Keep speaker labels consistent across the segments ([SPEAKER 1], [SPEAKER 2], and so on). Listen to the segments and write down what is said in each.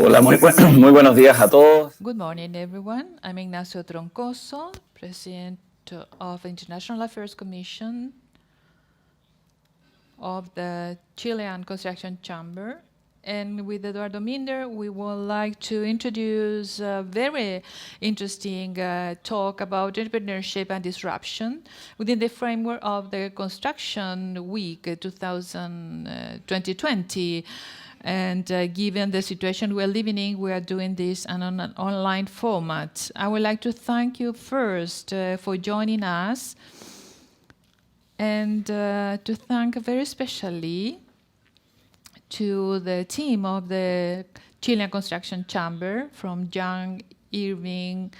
[SPEAKER 1] Hola, muy buenos días a todos.
[SPEAKER 2] Good morning, everyone. I'm Ignacio Troncoso, President of the International Affairs Commission of the Chilean Construction Chamber. And with Eduardo Minder, we would like to introduce a very interesting talk about entrepreneurship and disruption within the framework of the Construction Week 2020. And given the situation we're living in, we are doing this on an online format. I would like to thank you first for joining us, and to thank very specially to the team of the Chilean Construction Chamber, from Young Irving,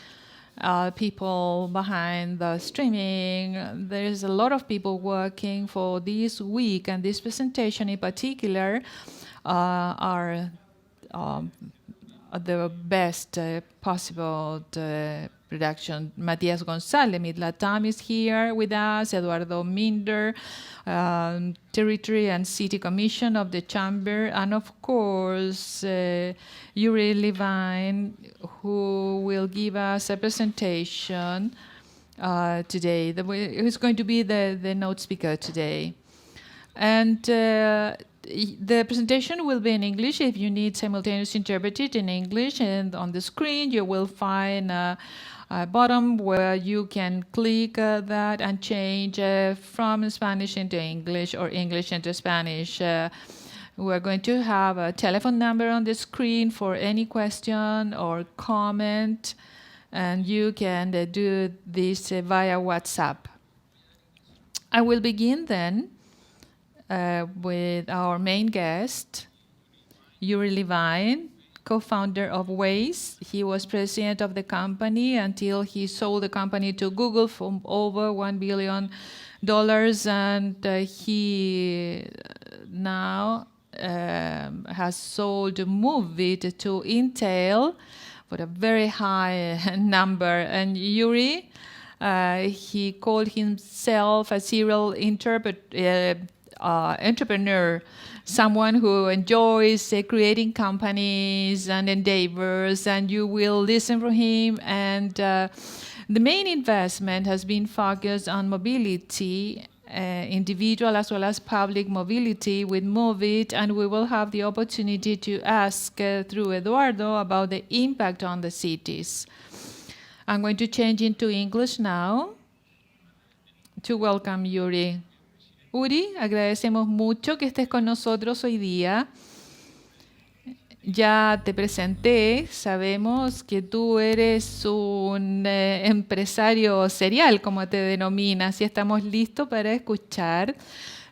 [SPEAKER 2] people behind the streaming. There's a lot of people working for this week, and this presentation in particular are the best possible production. Matias González, Midlatam, is here with us, Eduardo Minder, Territory and City Commission of the Chamber, and of course, Yuri Levine, who will give us a presentation today. Who's going to be the note speaker today. And the presentation will be in English. If you need simultaneous interpreted in English, and on the screen you will find a button where you can click that and change from Spanish into English or English into Spanish. We're going to have a telephone number on the screen for any question or comment, and you can do this via WhatsApp. I will begin then with our main guest, Yuri Levine, co-founder of Waze. He was president of the company until he sold the company to Google for over $1 billion, and he now has sold Moovit to Intel for a very high number. And Yuri, he called himself a serial entrepreneur, someone who enjoys creating companies and endeavors, and you will listen from him. And the main investment has been focused on mobility, individual as well as public mobility with Moovit, and we will have the opportunity to ask through Eduardo about the impact on the cities. I'm going to change into English now to welcome Yuri. Uri, agradecemos mucho que estés con nosotros hoy día. Ya te presenté, sabemos que tú eres un empresario serial, como te denominas, y estamos listos para escuchar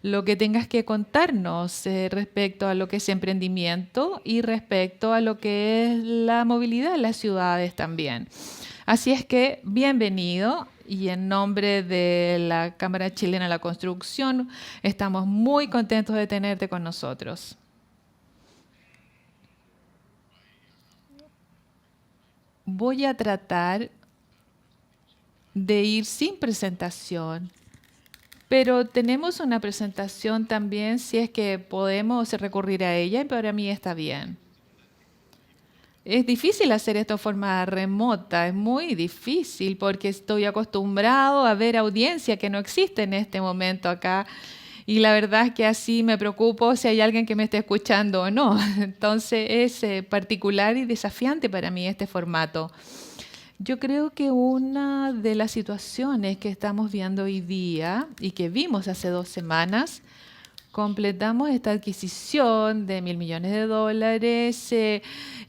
[SPEAKER 2] lo que tengas que contarnos respecto a lo que es emprendimiento y respecto a lo que es la movilidad en las ciudades también. Así es que, bienvenido. Y en nombre de la Cámara Chilena de la Construcción, estamos muy contentos de tenerte con nosotros. Voy a tratar de ir sin presentación, pero tenemos una presentación también, si es que podemos recurrir a ella, y para mí está bien. Es difícil hacer esto de forma remota, es muy difícil porque estoy acostumbrado a ver audiencia que no existe en este momento acá, y la verdad es que así me preocupo si hay alguien que me esté escuchando o no. Entonces es particular y desafiante para mí este formato. Yo creo que una de las situaciones que estamos viendo hoy día y que vimos hace 2 semanas, completamos esta adquisición de $1.000 millones.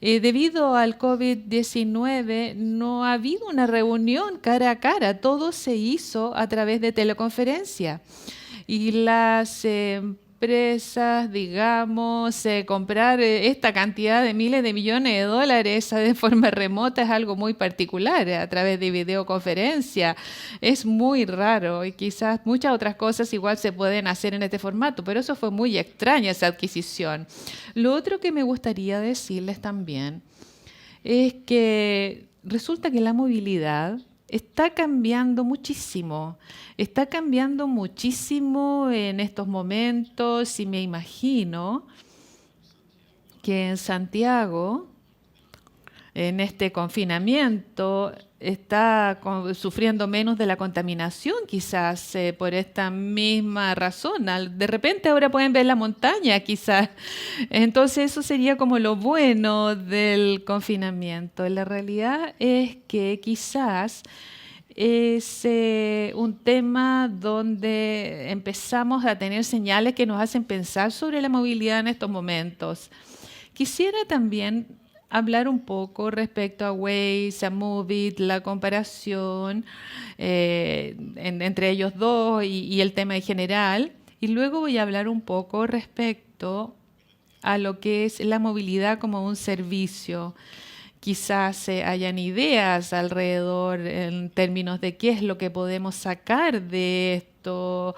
[SPEAKER 2] Debido al COVID-19, no ha habido una reunión cara a cara. Todo se hizo a través de teleconferencia. Y las empresas, digamos, comprar esta cantidad de miles de millones de dólares de forma remota es algo muy particular, a través de videoconferencia. Es muy raro, y quizás muchas otras cosas igual se pueden hacer en este formato, pero eso fue muy extraña, esa adquisición. Lo otro que me gustaría decirles también es que resulta que la movilidad está cambiando muchísimo. Está cambiando muchísimo en estos momentos, y me imagino que en Santiago en este confinamiento está sufriendo menos de la contaminación, quizás por esta misma razón. De repente ahora pueden ver la montaña, quizás. Entonces eso sería como lo bueno del confinamiento. La realidad es que quizás es un tema donde empezamos a tener señales que nos hacen pensar sobre la movilidad en estos momentos. Quisiera también hablar un poco respecto a Waze, a Moovit, la comparación entre ellos dos y el tema en general. Y luego voy a hablar un poco respecto a lo que es la movilidad como un servicio. Quizás hayan ideas alrededor en términos de qué es lo que podemos sacar de esto,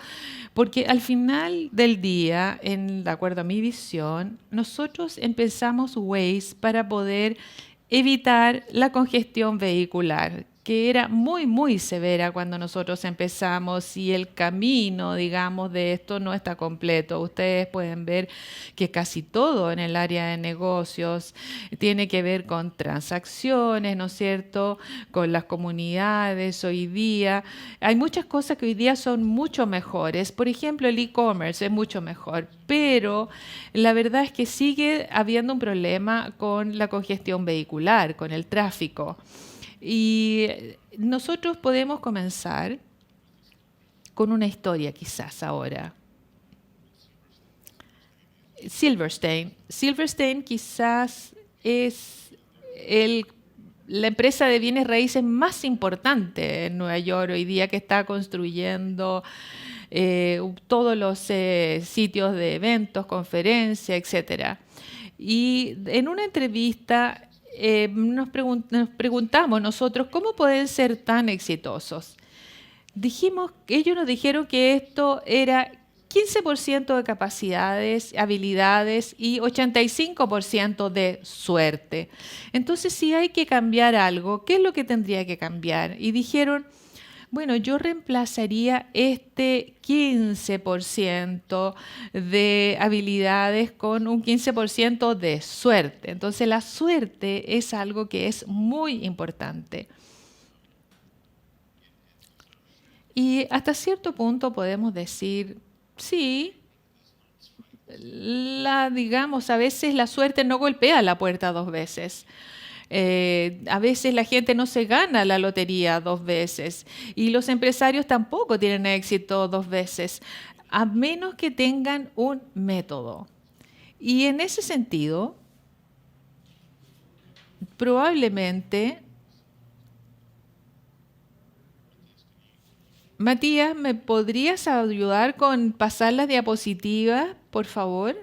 [SPEAKER 2] porque al final del día, de acuerdo a mi visión, nosotros empezamos Waze para poder evitar la congestión vehicular, que era muy, muy severa cuando nosotros empezamos y el camino, digamos, de esto no está completo. Ustedes pueden ver que casi todo en el área de negocios tiene que ver con transacciones, ¿no es cierto?, con las comunidades hoy día. Hay muchas cosas que hoy día son mucho mejores. Por ejemplo, el e-commerce es mucho mejor, pero la verdad es que sigue habiendo un problema con la congestión vehicular, con el tráfico. Y nosotros podemos comenzar con una historia quizás ahora. Silverstein. Silverstein quizás es la empresa de bienes raíces más importante en Nueva York hoy día, que está construyendo todos los sitios de eventos, conferencias, etcétera. Y en una entrevista nos preguntamos nosotros cómo pueden ser tan exitosos. Ellos nos dijeron que esto era 15% de capacidades, habilidades y 85% de suerte. Entonces, si hay que cambiar algo, ¿qué es lo que tendría que cambiar? Y dijeron, bueno, yo reemplazaría este 15% de habilidades con un 15% de suerte. Entonces, la suerte es algo que es muy importante. Y hasta cierto punto podemos decir, sí, digamos, a veces la suerte no golpea la puerta dos veces. A veces la gente no se gana la lotería dos veces y los empresarios tampoco tienen éxito dos veces, a menos que tengan un método. Y en ese sentido, probablemente, Matías, ¿me podrías ayudar con pasar las diapositivas, por favor?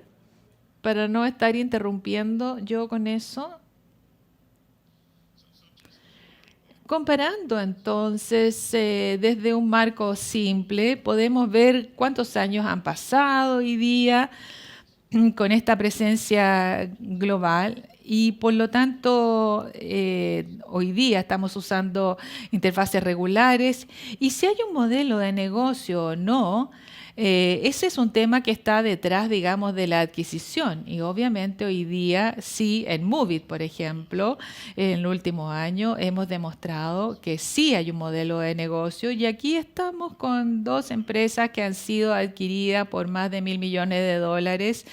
[SPEAKER 2] Para no estar interrumpiendo yo con eso. Comparando entonces desde un marco simple, podemos ver cuántos años han pasado hoy día con esta presencia global y por lo tanto hoy día estamos usando interfaces regulares y si hay un modelo de negocio o no, ese es un tema que está detrás, digamos, de la adquisición. Y obviamente hoy día, sí, en Moovit, por ejemplo, en el último año hemos demostrado que sí hay un modelo de negocio. Y aquí estamos con dos empresas que han sido adquiridas por más de $1.000 millones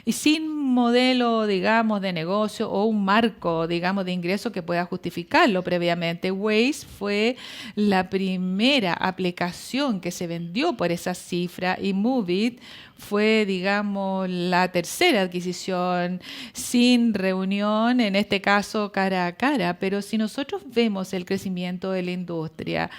[SPEAKER 2] y sin modelo, digamos, de negocio o un marco, digamos, de ingreso que pueda justificarlo previamente. Waze fue la primera aplicación que se vendió por esa cifra y Moovit fue, digamos, la tercera adquisición sin reunión, en este caso cara a cara. Pero si nosotros vemos el crecimiento de la industria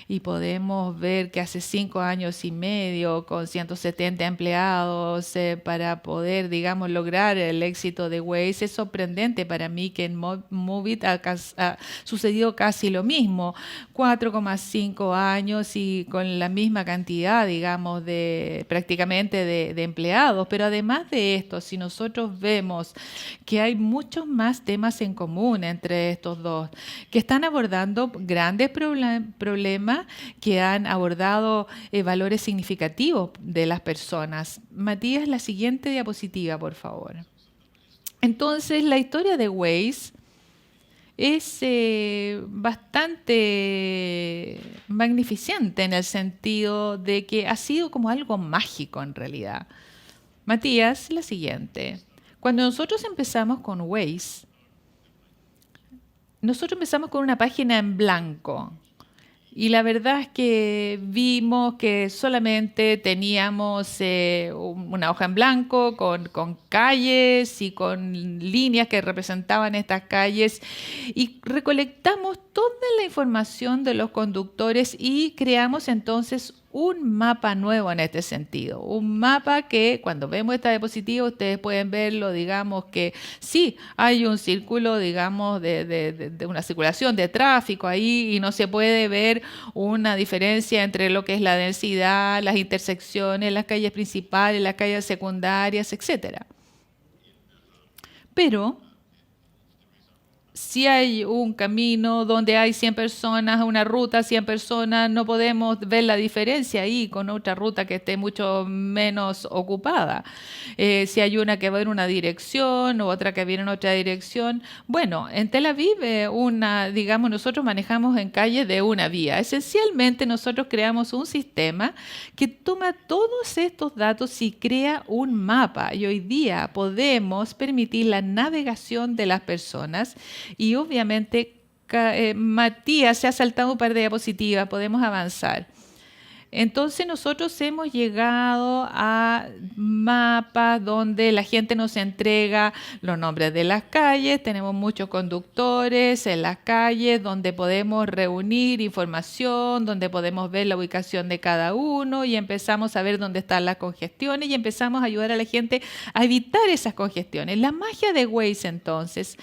[SPEAKER 2] y podemos ver que hace 5 años y medio con 170 empleados para poder, digamos, lograr el éxito de Waze, es sorprendente para mí que en Moovit ha sucedido casi lo mismo, 4,5 años y con la misma cantidad, digamos, prácticamente de empleados. Pero además de esto, si nosotros vemos que hay muchos más temas en común entre estos dos, que están abordando grandes problemas, que han abordado valores significativos de las personas. Matías, la siguiente diapositiva, por favor. Entonces, la historia de Waze es bastante magnificente en el sentido de que ha sido como algo mágico en realidad. Matías, la siguiente. Cuando nosotros empezamos con Waze, nosotros empezamos con una página en blanco. Y la verdad es que vimos que solamente teníamos una hoja en blanco con calles y con líneas que representaban estas calles y recolectamos toda la información de los conductores y creamos entonces un mapa nuevo en este sentido. Un mapa que cuando vemos esta diapositiva ustedes pueden verlo, digamos que sí, hay un círculo, digamos, de una circulación de tráfico ahí y no se puede ver una diferencia entre lo que es la densidad, las intersecciones, las calles principales, las calles secundarias, etcétera. Pero si hay un camino donde hay 100 personas, una ruta, 100 personas, no podemos ver la diferencia ahí con otra ruta que esté mucho menos ocupada. Si hay una que va en una dirección o otra que viene en otra dirección. Bueno, en Tel Aviv, digamos, nosotros manejamos en calles de una vía. Esencialmente, nosotros creamos un sistema que toma todos estos datos y crea un mapa. Y hoy día podemos permitir la navegación de las personas. Y obviamente Matías se ha saltado un par de diapositivas, podemos avanzar. Entonces nosotros hemos llegado a mapas donde la gente nos entrega los nombres de las calles, tenemos muchos conductores en las calles donde podemos reunir información, donde podemos ver la ubicación de cada uno y empezamos a ver dónde están las congestiones y empezamos a ayudar a la gente a evitar esas congestiones. La magia de Waze entonces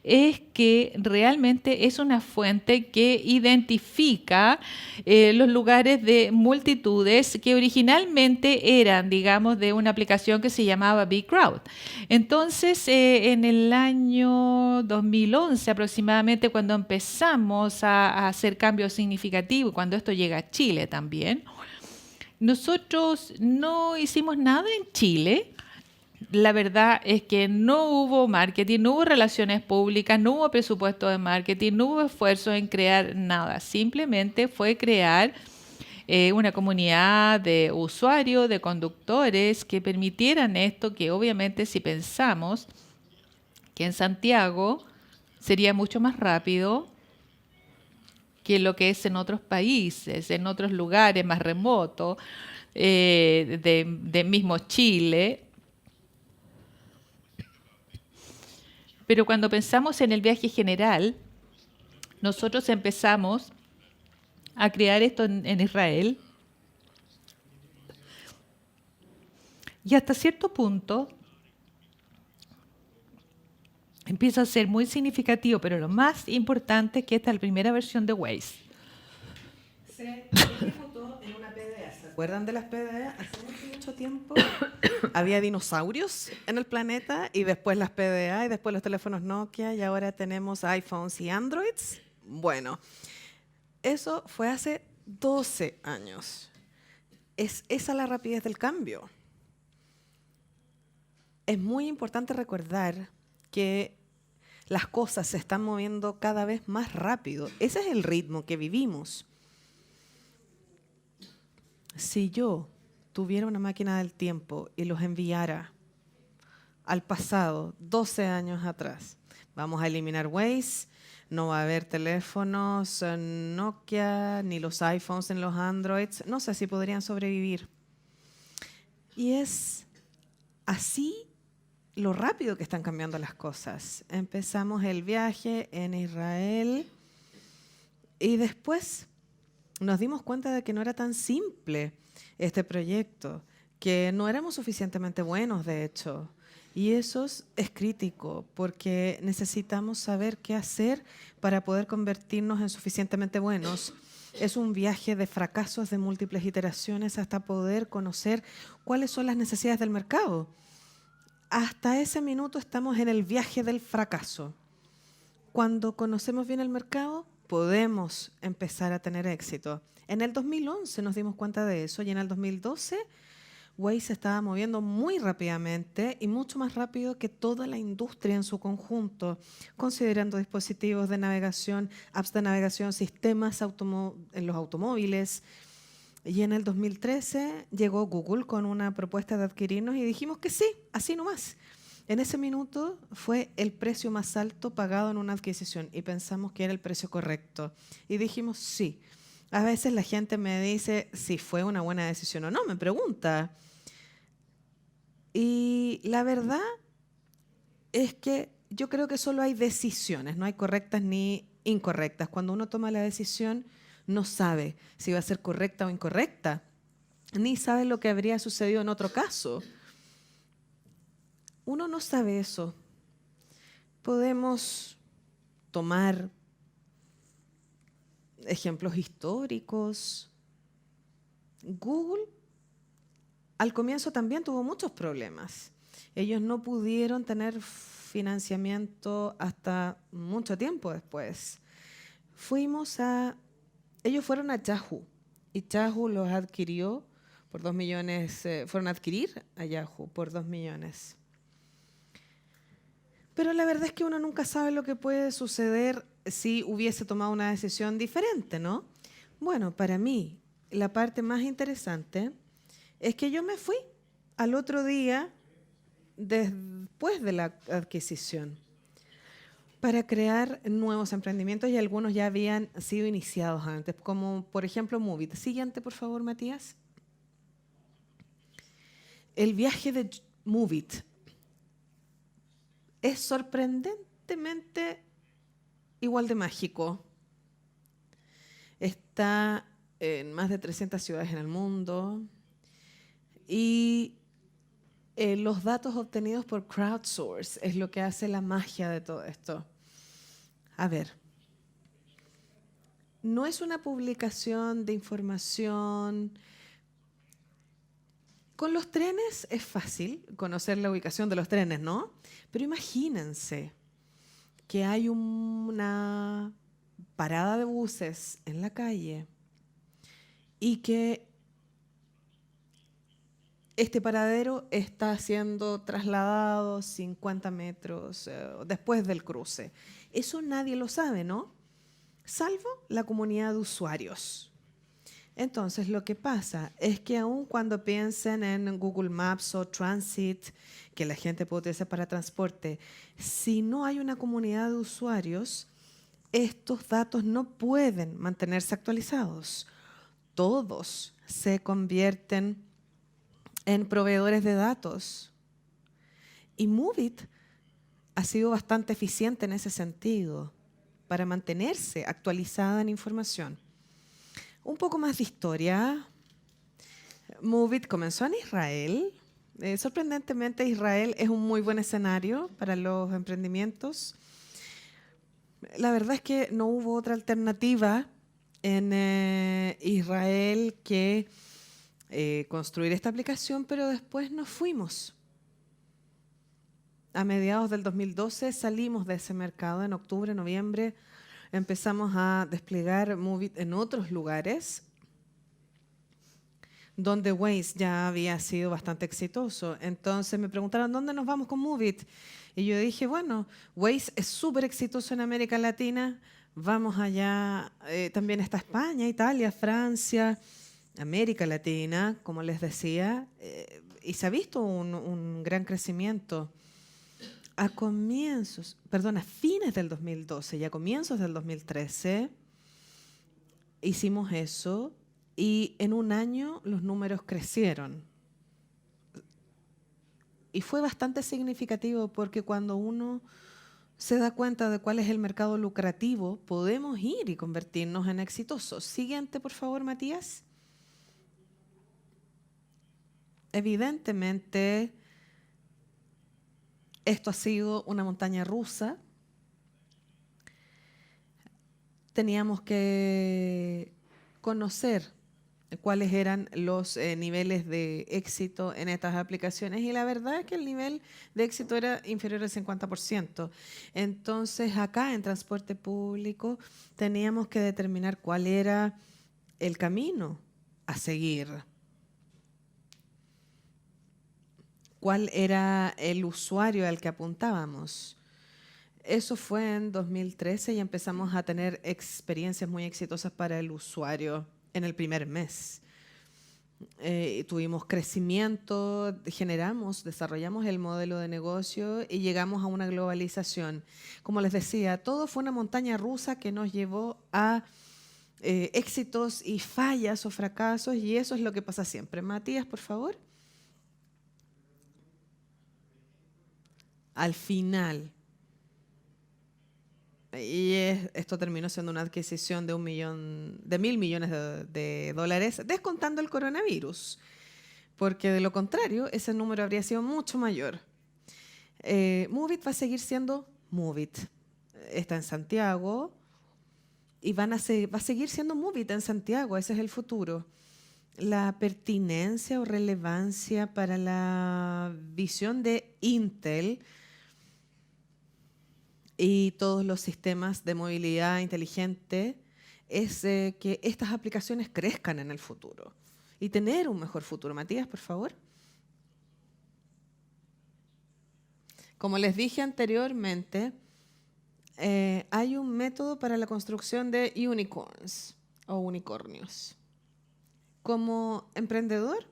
[SPEAKER 2] es que realmente es una fuente que identifica los lugares de multitudes que originalmente eran, digamos, de una aplicación que se llamaba Big Crowd. Entonces, en el año 2011 aproximadamente, cuando empezamos a hacer cambios significativos, cuando esto llega a Chile también, nosotros no hicimos nada en Chile. La verdad es que no hubo marketing, no hubo relaciones públicas, no hubo presupuesto de marketing, no hubo esfuerzo en crear nada. Simplemente fue crear una comunidad de usuarios, de conductores que permitieran esto, que obviamente si pensamos que en Santiago sería mucho más rápido que lo que es en otros países, en otros lugares más remotos, de mismo Chile. Pero cuando pensamos en el viaje general, nosotros empezamos a crear esto en Israel. Y hasta cierto punto empieza a ser muy significativo, pero lo más importante es que esta es la primera versión de Waze.
[SPEAKER 3] Se ejecutó en una PDA. ¿Se acuerdan de las PDA? Hace mucho tiempo había dinosaurios en el planeta y después las PDA y después los teléfonos Nokia y ahora tenemos iPhones y Androids. Bueno, eso fue hace 12 años. Es esa la rapidez del cambio. Es muy importante recordar que las cosas se están moviendo cada vez más rápido. Ese es el ritmo que vivimos. Si yo tuviera una máquina del tiempo y los enviara al pasado, 12 años atrás, vamos a eliminar Waze, no va a haber teléfonos Nokia, ni los iPhones en los Androids, no sé si podrían sobrevivir. Y es así lo rápido que están cambiando las cosas. Empezamos el viaje en Israel y después nos dimos cuenta de que no era tan simple este proyecto, que no éramos suficientemente buenos, de hecho. Y eso es crítico, porque necesitamos saber qué hacer para poder convertirnos en suficientemente buenos. Es un viaje de fracasos de múltiples iteraciones hasta poder conocer cuáles son las necesidades del mercado. Hasta ese minuto estamos en el viaje del fracaso. Cuando conocemos bien el mercado, podemos empezar a tener éxito. En el 2011 nos dimos cuenta de eso y en el 2012 Waze se estaba moviendo muy rápidamente y mucho más rápido que toda la industria en su conjunto, considerando dispositivos de navegación, apps de navegación, sistemas en los automóviles. Y en el 2013 llegó Google con una propuesta de adquirirnos y dijimos que sí, así nomás. En ese minuto fue el precio más alto pagado en una adquisición y pensamos que era el precio correcto. Y dijimos sí. A veces la gente me dice si fue una buena decisión o no, me pregunta. Y la verdad es que yo creo que solo hay decisiones, no hay correctas ni incorrectas. Cuando uno toma la decisión, no sabe si va a ser correcta o incorrecta, ni sabe lo que habría sucedido en otro caso. Uno no sabe eso. Podemos tomar ejemplos históricos. Google al comienzo también tuvo muchos problemas. Ellos no pudieron tener financiamiento hasta mucho tiempo después. Ellos fueron a Yahoo y Yahoo los adquirió por 2 millones, fueron a adquirir a Yahoo por 2 millones. Pero la verdad es que uno nunca sabe lo que puede suceder si hubiese tomado una decisión diferente, ¿no? Bueno, para mí, la parte más interesante es que yo me fui al otro día después de la adquisición para crear nuevos emprendimientos y algunos ya habían sido iniciados antes, como por ejemplo Movit. Siguiente, por favor, Matías. El viaje de Movit es sorprendentemente igual de mágico. Está en más de 300 ciudades en el mundo y los datos obtenidos por crowdsource es lo que hace la magia de todo esto. A ver, no es una publicación de información. Con los trenes es fácil conocer la ubicación de los trenes, ¿no? Pero imagínense que hay una parada de buses en la calle y que este paradero está siendo trasladado 50 metros después del cruce. Eso nadie lo sabe, ¿no? Salvo la comunidad de usuarios. Entonces, lo que pasa es que aun cuando piensen en Google Maps o Transit, que la gente puede utilizar para transporte, si no hay una comunidad de usuarios, estos datos no pueden mantenerse actualizados. Todos se convierten en proveedores de datos. Y Movit ha sido bastante eficiente en ese sentido para mantenerse actualizada en información. Un poco más de historia. Movit comenzó en Israel. Sorprendentemente, Israel es un muy buen escenario para los emprendimientos. La verdad es que no hubo otra alternativa en Israel que construir esta aplicación, pero después nos fuimos. A mediados del 2012 salimos de ese mercado, en octubre, noviembre, empezamos a desplegar Movit en otros lugares donde Waze ya había sido bastante exitoso. Entonces me preguntaron, ¿dónde nos vamos con Movit? Y yo dije, bueno, Waze es súper exitoso en América Latina, vamos allá, también está España, Italia, Francia, América Latina, como les decía, y se ha visto un gran crecimiento. A fines del 2012 y a comienzos del 2013 hicimos eso y en un año los números crecieron. Y fue bastante significativo porque cuando uno se da cuenta de cuál es el mercado lucrativo, podemos ir y convertirnos en exitosos. Siguiente, por favor, Matías. Evidentemente, esto ha sido una montaña rusa. Teníamos que conocer cuáles eran los niveles de éxito en estas aplicaciones y la verdad es que el nivel de éxito era inferior al 50%. Entonces, acá en transporte público teníamos que determinar cuál era el camino a seguir. cuál era el usuario al que apuntábamos. Eso fue en 2013 y empezamos a tener experiencias muy exitosas para el usuario en el primer mes. Tuvimos crecimiento, desarrollamos el modelo de negocio y llegamos a una globalización. Como les decía, todo fue una montaña rusa que nos llevó a éxitos y fallas o fracasos, y eso es lo que pasa siempre. Matías, por favor. Al final. Y esto terminó siendo una adquisición de $1.000 millones de dólares, descontando el coronavirus, porque de lo contrario, ese número habría sido mucho mayor. Moovit va a seguir siendo Moovit. Está en Santiago y va a seguir siendo Moovit en Santiago. Ese es el futuro. La pertinencia o relevancia para la visión de Intel y todos los sistemas de movilidad inteligente es que estas aplicaciones crezcan en el futuro y tener un mejor futuro. Matías, por favor. Como les dije anteriormente, hay un método para la construcción de unicorns o unicornios. Como emprendedor,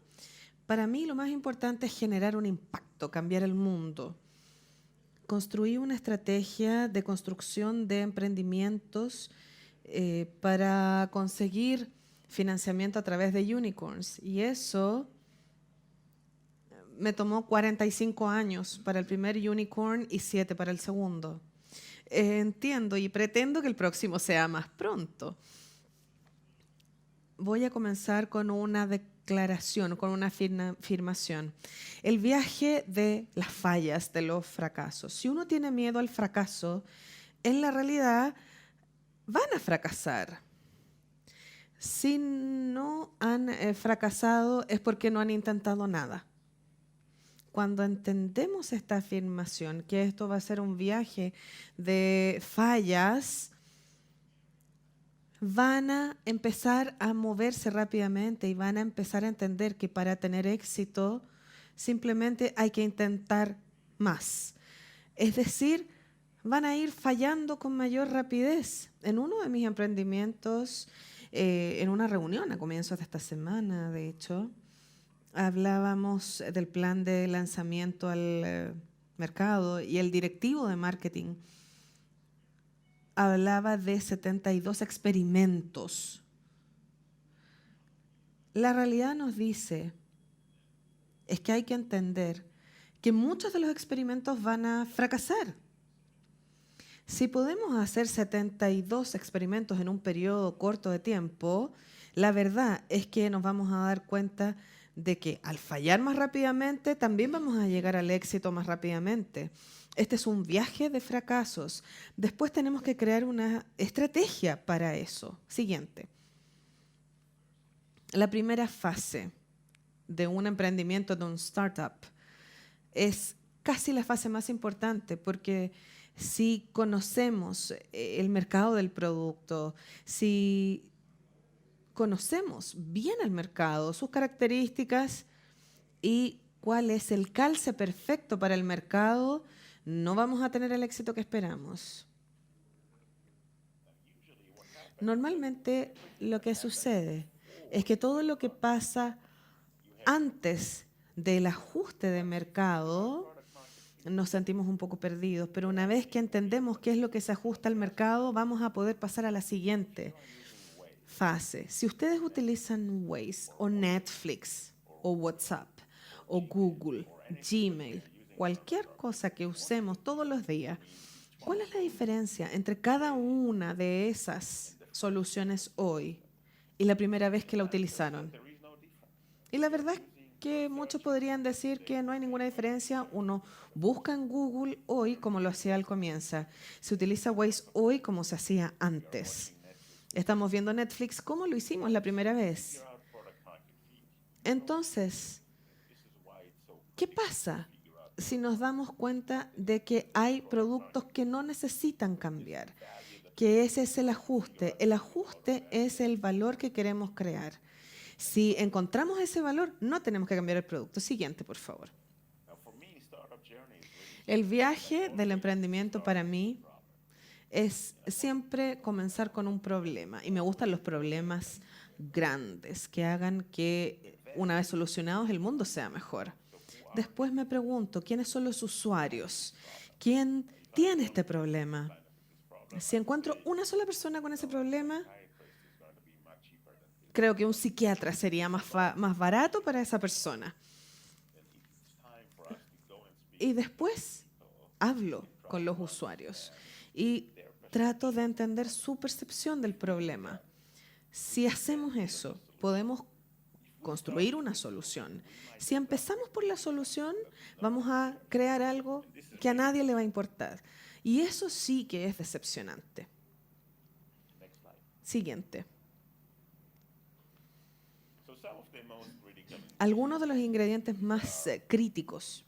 [SPEAKER 3] para mí lo más importante es generar un impacto, cambiar el mundo. Construí una estrategia de construcción de emprendimientos para conseguir financiamiento a través de unicorns. Y eso me tomó 45 años para el primer unicorn y 7 para el segundo. Entiendo y pretendo que el próximo sea más pronto. Voy a comenzar con una declaración, con una afirmación. El viaje de las fallas, de los fracasos. Si uno tiene miedo al fracaso, en la realidad van a fracasar. Si no han fracasado es porque no han intentado nada. Cuando entendemos esta afirmación, que esto va a ser un viaje de fallas, van a empezar a moverse rápidamente y van a empezar a entender que para tener éxito simplemente hay que intentar más. Es decir, van a ir fallando con mayor rapidez. En uno de mis emprendimientos, en una reunión a comienzos de esta semana, de hecho, hablábamos del plan de lanzamiento al mercado y el directivo de marketing hablaba de 72 experimentos. La realidad nos dice es que hay que entender que muchos de los experimentos van a fracasar. Si podemos hacer 72 experimentos en un periodo corto de tiempo, la verdad es que nos vamos a dar cuenta de que al fallar más rápidamente también vamos a llegar al éxito más rápidamente. Este es un viaje de fracasos. Después tenemos que crear una estrategia para eso. Siguiente. La primera fase de un emprendimiento, de un startup, es casi la fase más importante, porque si conocemos el mercado del producto, si conocemos bien el mercado, sus características y cuál es el calce perfecto para el mercado, no vamos a tener el éxito que esperamos. Normalmente lo que sucede es que todo lo que pasa antes del ajuste de mercado nos sentimos un poco perdidos, pero una vez que entendemos qué es lo que se ajusta al mercado, vamos a poder pasar a la siguiente fase. Si ustedes utilizan Waze o Netflix o WhatsApp o Google, Gmail, cualquier cosa que usemos todos los días, ¿cuál es la diferencia entre cada una de esas soluciones hoy y la primera vez que la utilizaron? Y la verdad es que muchos podrían decir que no hay ninguna diferencia. Uno busca en Google hoy como lo hacía al comienzo. Se utiliza Waze hoy como se hacía antes. Estamos viendo Netflix como lo hicimos la primera vez. Entonces, ¿qué pasa si nos damos cuenta de que hay productos que no necesitan cambiar? Que ese es el ajuste. El ajuste es el valor que queremos crear. Si encontramos ese valor, no tenemos que cambiar el producto. Siguiente, por favor. El viaje del emprendimiento para mí es siempre comenzar con un problema. Y me gustan los problemas grandes que hagan que una vez solucionados el mundo sea mejor. Después me pregunto, ¿quiénes son los usuarios? ¿Quién tiene este problema? Si encuentro una sola persona con ese problema, creo que un psiquiatra sería más barato para esa persona. Y después hablo con los usuarios y trato de entender su percepción del problema. Si hacemos eso, podemos construir una solución. Si empezamos por la solución, vamos a crear algo que a nadie le va a importar. Y eso sí que es decepcionante. Siguiente. Algunos de los ingredientes más críticos,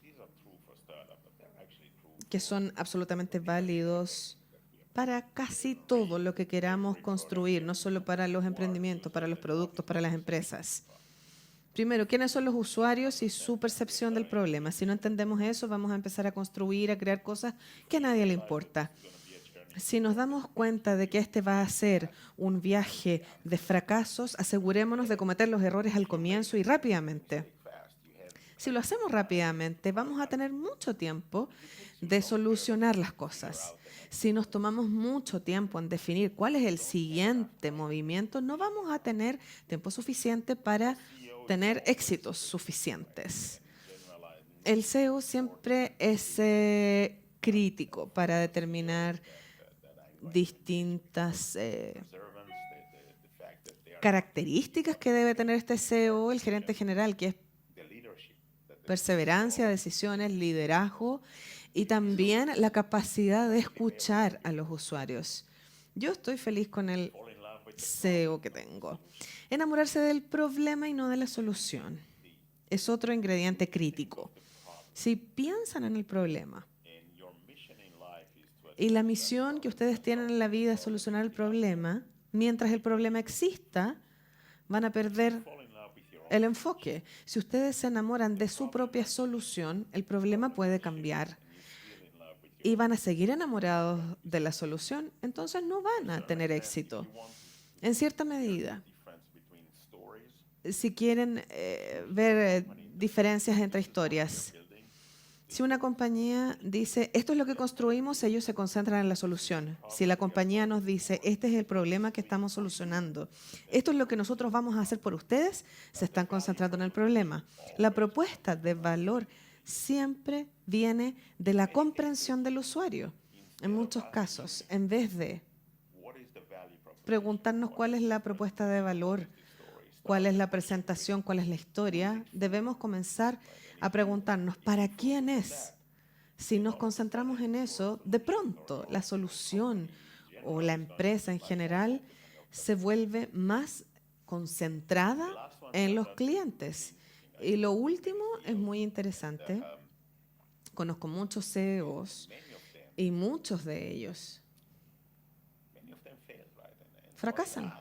[SPEAKER 3] que son absolutamente válidos para casi todo lo que queramos construir, no solo para los emprendimientos, para los productos, para las empresas. Primero, ¿quiénes son los usuarios y su percepción del problema? Si no entendemos eso, vamos a empezar a construir, a crear cosas que a nadie le importa. Si nos damos cuenta de que este va a ser un viaje de fracasos, asegurémonos de cometer los errores al comienzo y rápidamente. Si lo hacemos rápidamente, vamos a tener mucho tiempo de solucionar las cosas. Si nos tomamos mucho tiempo en definir cuál es el siguiente movimiento, no vamos a tener tiempo suficiente para tener éxitos suficientes. El SEO siempre es crítico para determinar distintas características que debe tener este SEO, el gerente general, que es perseverancia, decisiones, liderazgo y también la capacidad de escuchar a los usuarios. Yo estoy feliz con el SEO que tengo. Enamorarse del problema y no de la solución es otro ingrediente crítico. Si piensan en el problema y la misión que ustedes tienen en la vida es solucionar el problema, mientras el problema exista, van a perder el enfoque. Si ustedes se enamoran de su propia solución, el problema puede cambiar y van a seguir enamorados de la solución, entonces no van a tener éxito. En cierta medida, si quieren ver diferencias entre historias, si una compañía dice, esto es lo que construimos, ellos se concentran en la solución. Si la compañía nos dice, este es el problema que estamos solucionando, esto es lo que nosotros vamos a hacer por ustedes, se están concentrando en el problema. La propuesta de valor siempre viene de la comprensión del usuario. En muchos casos, en vez de preguntarnos cuál es la propuesta de valor, cuál es la presentación, cuál es la historia, debemos comenzar a preguntarnos, ¿para quién es? Si nos concentramos en eso, de pronto la solución o la empresa en general se vuelve más concentrada en los clientes. Y lo último es muy interesante. Conozco muchos CEOs y muchos de ellos fracasan.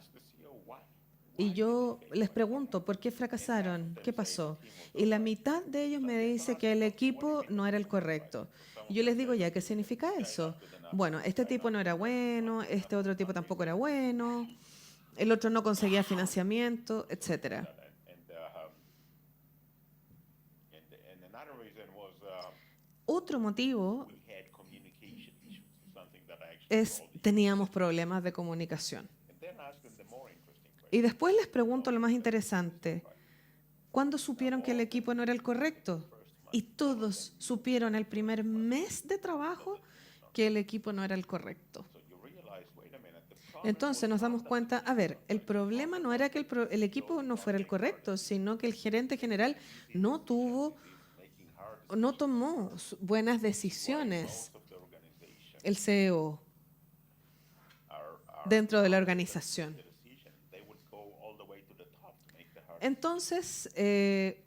[SPEAKER 3] Y yo les pregunto, ¿por qué fracasaron? ¿Qué pasó? Y la mitad de ellos me dice que el equipo no era el correcto. Y yo les digo, ¿ya qué significa eso? Bueno, este tipo no era bueno, este otro tipo tampoco era bueno, el otro no conseguía financiamiento, etcétera. Otro motivo es teníamos problemas de comunicación. Y después les pregunto lo más interesante, ¿cuándo supieron que el equipo no era el correcto? Y todos supieron el primer mes de trabajo que el equipo no era el correcto. Entonces nos damos cuenta, a ver, el problema no era que el equipo no fuera el correcto, sino que el gerente general no tomó buenas decisiones, el CEO, dentro de la organización. Entonces,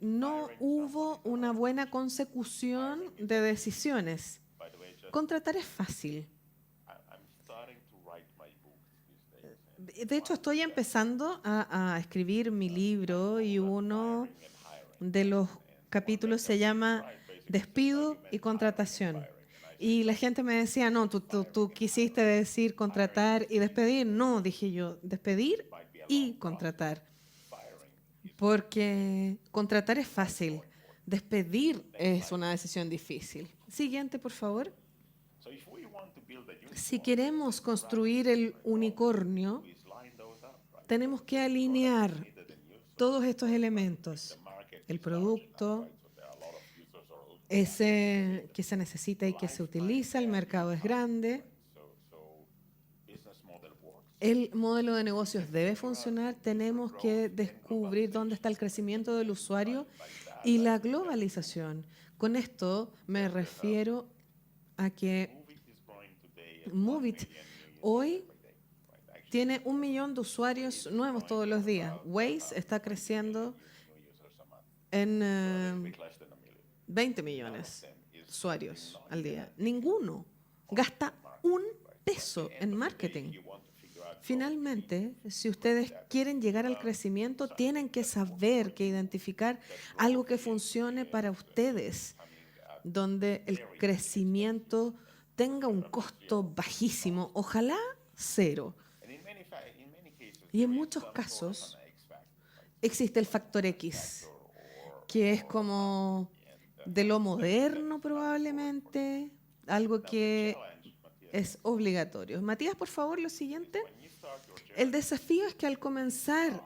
[SPEAKER 3] no hubo una buena consecución de decisiones. Contratar es fácil. De hecho, estoy empezando a escribir mi libro y uno de los capítulos se llama Despido y contratación. Y la gente me decía, no, tú quisiste decir contratar y despedir. No, dije yo, despedir y contratar. Porque contratar es fácil, despedir es una decisión difícil. Siguiente, por favor. Si queremos construir el unicornio, tenemos que alinear todos estos elementos. El producto, ese que se necesita y que se utiliza, el mercado es grande. El modelo de negocios debe funcionar, tenemos que descubrir dónde está el crecimiento del usuario y la globalización. Con esto me refiero a que Movit hoy tiene 1 millón de usuarios nuevos todos los días. Waze está creciendo en 20 millones de usuarios al día. Ninguno gasta un peso en marketing. Finalmente, si ustedes quieren llegar al crecimiento, tienen que saber, que identificar algo que funcione para ustedes, donde el crecimiento tenga un costo bajísimo, ojalá cero. Y en muchos casos existe el factor X, que es como de lo moderno probablemente, algo que es obligatorio. Matías, por favor, lo siguiente. El desafío es que al comenzar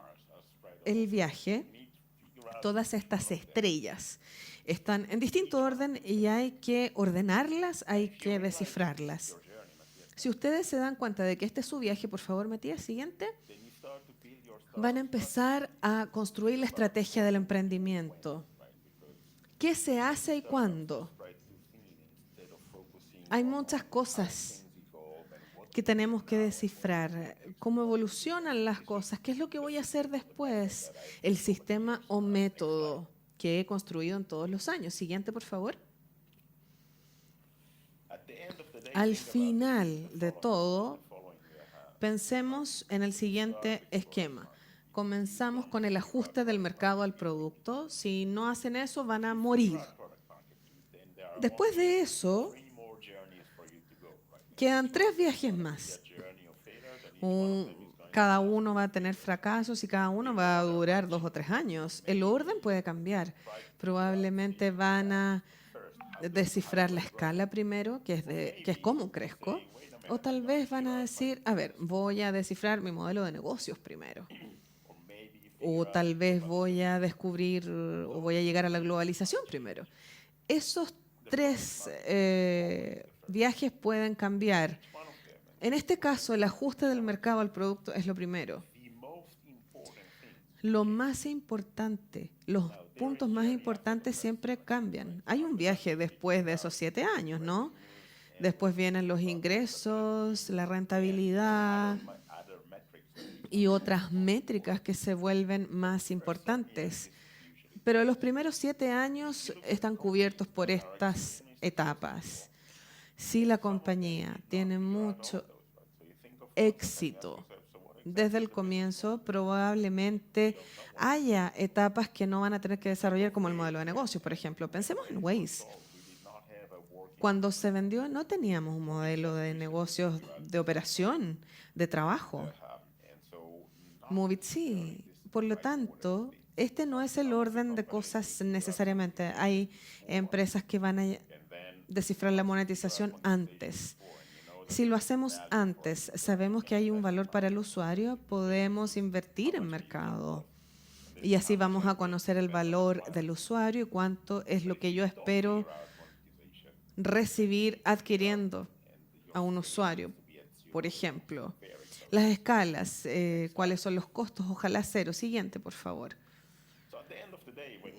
[SPEAKER 3] el viaje, todas estas estrellas están en distinto orden y hay que ordenarlas, hay que descifrarlas. Si ustedes se dan cuenta de que este es su viaje, por favor, Matías, siguiente, van a empezar a construir la estrategia del emprendimiento. ¿Qué se hace y cuándo? Hay muchas cosas que tenemos que descifrar. ¿Cómo evolucionan las cosas? ¿Qué es lo que voy a hacer después? El sistema o método que he construido en todos los años. Siguiente, por favor. Al final de todo, pensemos en el siguiente esquema. Comenzamos con el ajuste del mercado al producto. Si no hacen eso, van a morir. Después de eso, quedan 3 viajes más. Cada uno va a tener fracasos y cada uno va a durar 2 o 3 años. El orden puede cambiar. Probablemente van a descifrar la escala primero, que es cómo crezco. O tal vez van a decir, a ver, voy a descifrar mi modelo de negocios primero. O tal vez voy a descubrir o voy a llegar a la globalización primero. Esos 3 viajes pueden cambiar. En este caso, el ajuste del mercado al producto es lo primero. Lo más importante, los puntos más importantes siempre cambian. Hay un viaje después de esos 7 años, ¿no? Después vienen los ingresos, la rentabilidad y otras métricas que se vuelven más importantes. Pero los primeros 7 años están cubiertos por estas etapas. Si la compañía tiene mucho éxito desde el comienzo, probablemente haya etapas que no van a tener que desarrollar, como el modelo de negocio, por ejemplo. Pensemos en Waze. Cuando se vendió no teníamos un modelo de negocios de operación, de trabajo. Movit sí. Por lo tanto, este no es el orden de cosas necesariamente. Hay empresas que van a descifrar la monetización antes. Si lo hacemos antes, sabemos que hay un valor para el usuario, podemos invertir en mercado. Y así vamos a conocer el valor del usuario y cuánto es lo que yo espero recibir adquiriendo a un usuario. Por ejemplo, las escalas, cuáles son los costos, ojalá cero. Siguiente, por favor.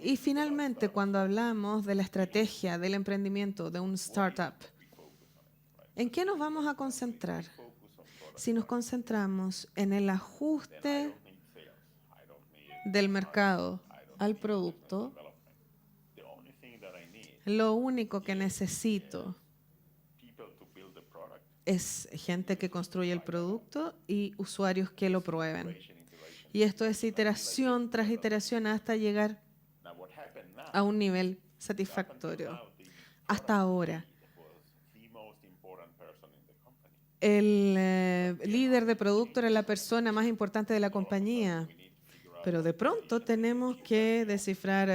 [SPEAKER 3] Y finalmente, cuando hablamos de la estrategia del emprendimiento de un startup, ¿en qué nos vamos a concentrar? Si nos concentramos en el ajuste del mercado al producto, lo único que necesito es gente que construye el producto y usuarios que lo prueben. Y esto es iteración tras iteración hasta llegar a un nivel satisfactorio. Hasta ahora, el líder de producto era la persona más importante de la compañía, pero de pronto tenemos que descifrar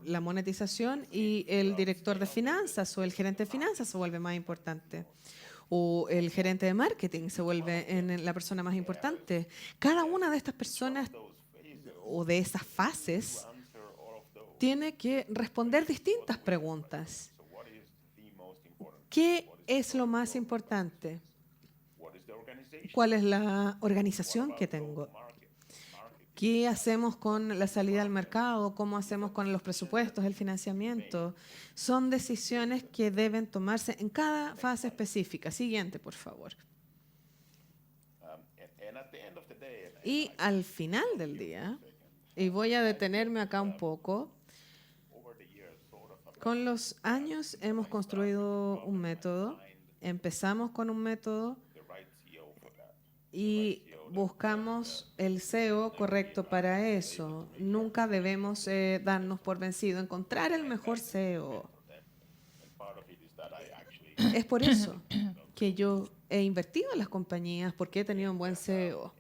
[SPEAKER 3] la monetización y el director de finanzas o el gerente de finanzas se vuelve más importante. O el gerente de marketing se vuelve la persona más importante. Cada una de estas personas o de esas fases tiene que responder distintas preguntas. ¿Qué es lo más importante? ¿Cuál es la organización que tengo? ¿Qué hacemos con la salida al mercado? ¿Cómo hacemos con los presupuestos, el financiamiento? Son decisiones que deben tomarse en cada fase específica. Siguiente, por favor. Y al final del día, y voy a detenerme acá un poco, con los años hemos construido un método, empezamos con un método y buscamos el SEO correcto para eso. Nunca debemos darnos por vencido, encontrar el mejor SEO. Es por eso que yo he invertido en las compañías porque he tenido un buen SEO.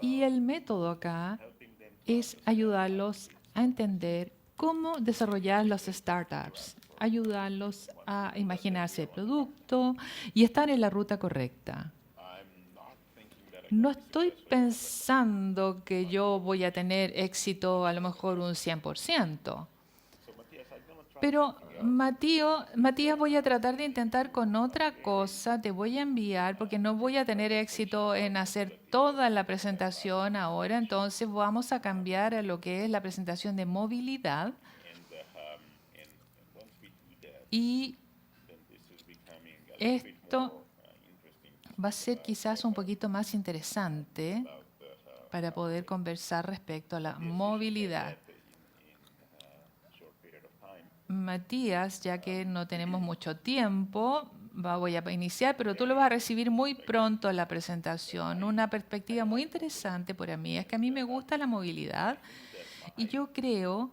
[SPEAKER 2] Y el método acá es ayudarlos a entender cómo desarrollar los startups, ayudarlos a imaginarse el producto y estar en la ruta correcta. No estoy pensando que yo voy a tener éxito a lo mejor un 100%. Pero Matías, voy a tratar de intentar con otra cosa. Te voy a enviar porque no voy a tener éxito en hacer toda la presentación ahora. Entonces vamos a cambiar a lo que es la presentación de movilidad. Y esto va a ser quizás un poquito más interesante para poder conversar respecto a la movilidad. Matías, ya que no tenemos mucho tiempo, voy a iniciar, pero tú lo vas a recibir muy pronto la presentación. Una perspectiva muy interesante para mí es que a mí me gusta la movilidad y yo creo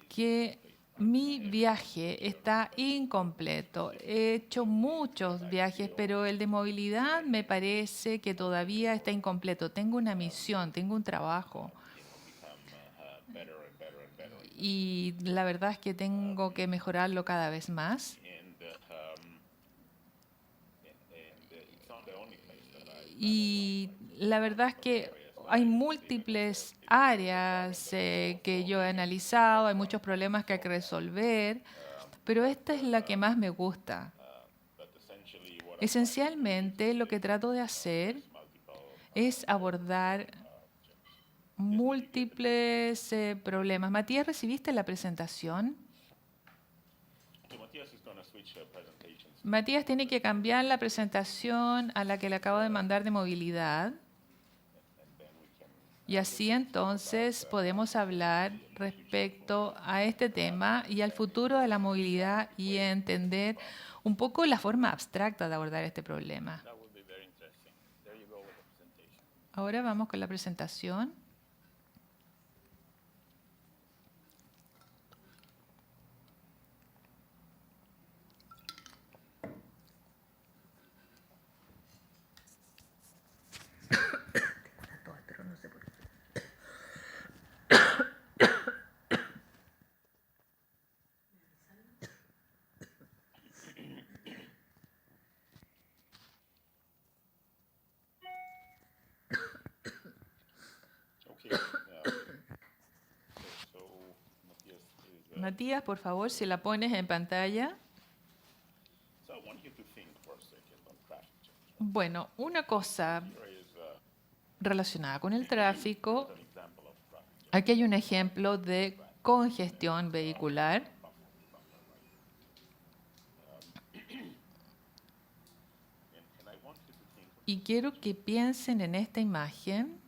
[SPEAKER 2] que mi viaje está incompleto. He hecho muchos viajes, pero el de movilidad me parece que todavía está incompleto. Tengo una misión, tengo un trabajo. Y la verdad es que tengo que mejorarlo cada vez más. Y la verdad es que hay múltiples áreas que yo he analizado, hay muchos problemas que hay que resolver, pero esta es la que más me gusta. Esencialmente, lo que trato de hacer es abordar múltiples problemas. Matías, ¿recibiste la presentación? Matías tiene que cambiar la presentación a la que le acabo de mandar de movilidad. Y así entonces podemos hablar respecto a este tema y al futuro de la movilidad y entender un poco la forma abstracta de abordar este problema. Ahora vamos con la presentación. Matías, por favor, si la pones en pantalla. Bueno, una cosa relacionada con el tráfico. Aquí hay un ejemplo de congestión vehicular. Y quiero que piensen en esta imagen.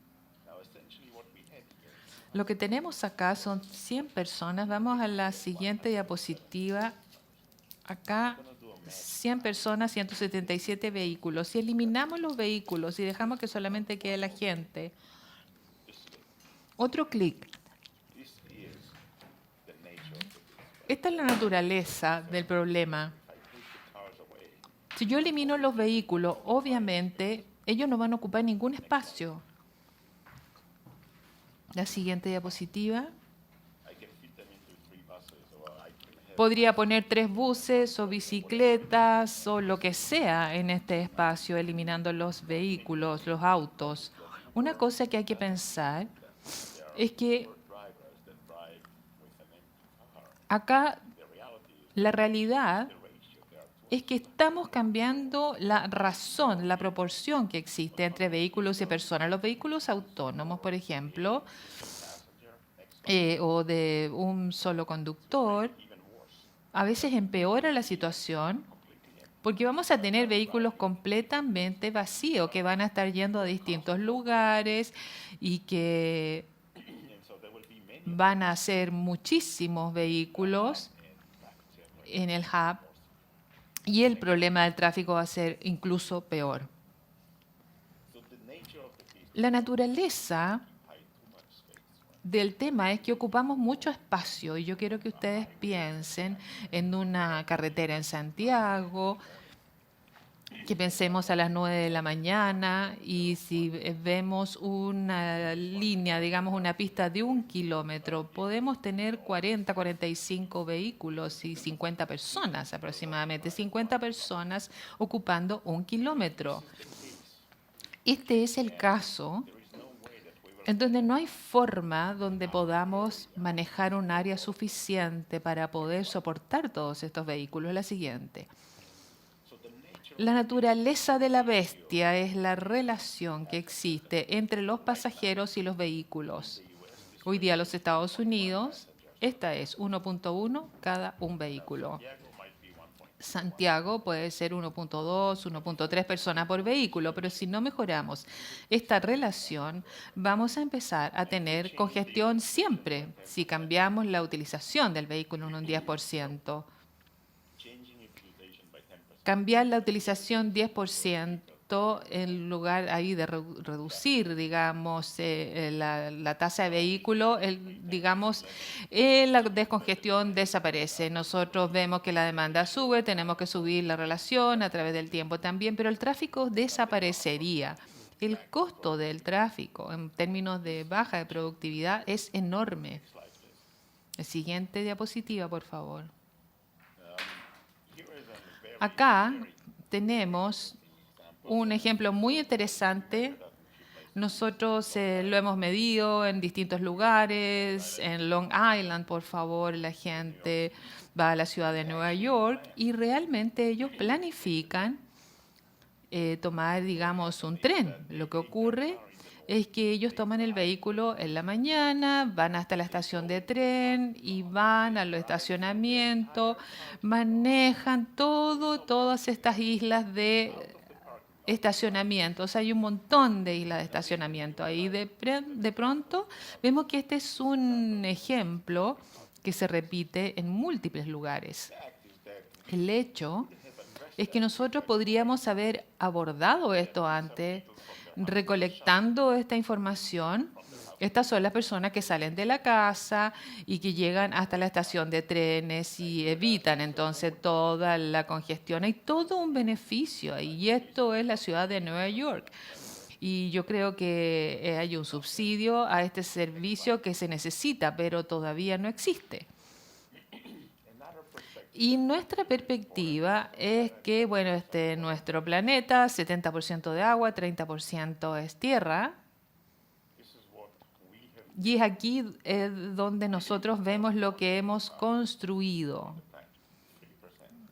[SPEAKER 2] Lo que tenemos acá son 100 personas. Vamos a la siguiente diapositiva. Acá 100 personas, 177 vehículos. Si eliminamos los vehículos y dejamos que solamente quede la gente, otro clic. Esta es la naturaleza del problema. Si yo elimino los vehículos, obviamente ellos no van a ocupar ningún espacio. La siguiente diapositiva. Podría poner 3 buses o bicicletas o lo que sea en este espacio, eliminando los vehículos, los autos. Una cosa que hay que pensar es que acá la realidad es que estamos cambiando la razón, la proporción que existe entre vehículos y personas. Los vehículos autónomos, por ejemplo, o de un solo conductor, a veces empeora la situación porque vamos a tener vehículos completamente vacíos que van a estar yendo a distintos lugares y que van a ser muchísimos vehículos en el hub y el problema del tráfico va a ser incluso peor. La naturaleza del tema es que ocupamos mucho espacio y yo quiero que ustedes piensen en una carretera en Santiago, que pensemos a las 9 de la mañana y si vemos una línea, digamos una pista de 1 kilómetro, podemos tener 40, 45 vehículos y 50 personas aproximadamente, 50 personas ocupando 1 kilómetro. Este es el caso en donde no hay forma donde podamos manejar un área suficiente para poder soportar todos estos vehículos. La siguiente. La naturaleza de la bestia es la relación que existe entre los pasajeros y los vehículos. Hoy día en los Estados Unidos, esta es 1.1 cada un vehículo. Santiago puede ser 1.2, 1.3 personas por vehículo, pero si no mejoramos esta relación, vamos a empezar a tener congestión siempre si cambiamos la utilización del vehículo en un 10%. Cambiar la utilización 10% en lugar ahí de reducir, digamos, la tasa de vehículo, digamos, la descongestión desaparece. Nosotros vemos que la demanda sube, tenemos que subir la relación a través del tiempo también, pero el tráfico desaparecería. El costo del tráfico en términos de baja de productividad es enorme. La siguiente diapositiva, por favor. Acá tenemos un ejemplo muy interesante. Nosotros lo hemos medido en distintos lugares. En Long Island, por favor, la gente va a la ciudad de Nueva York y realmente ellos planifican tomar, digamos, un tren. Lo que ocurre es que ellos toman el vehículo en la mañana, van hasta la estación de tren y van al estacionamiento, manejan todas estas islas de estacionamiento. O sea, hay un montón de islas de estacionamiento. Ahí de pronto vemos que este es un ejemplo que se repite en múltiples lugares. El hecho es que nosotros podríamos haber abordado esto antes, recolectando esta información. Estas son las personas que salen de la casa y que llegan hasta la estación de trenes y evitan entonces toda la congestión. Hay todo un beneficio y esto es la ciudad de Nueva York. Y yo creo que hay un subsidio a este servicio que se necesita, pero todavía no existe. Y nuestra perspectiva es que, bueno, nuestro planeta, 70% de agua, 30% es tierra. Y es aquí donde nosotros vemos lo que hemos construido.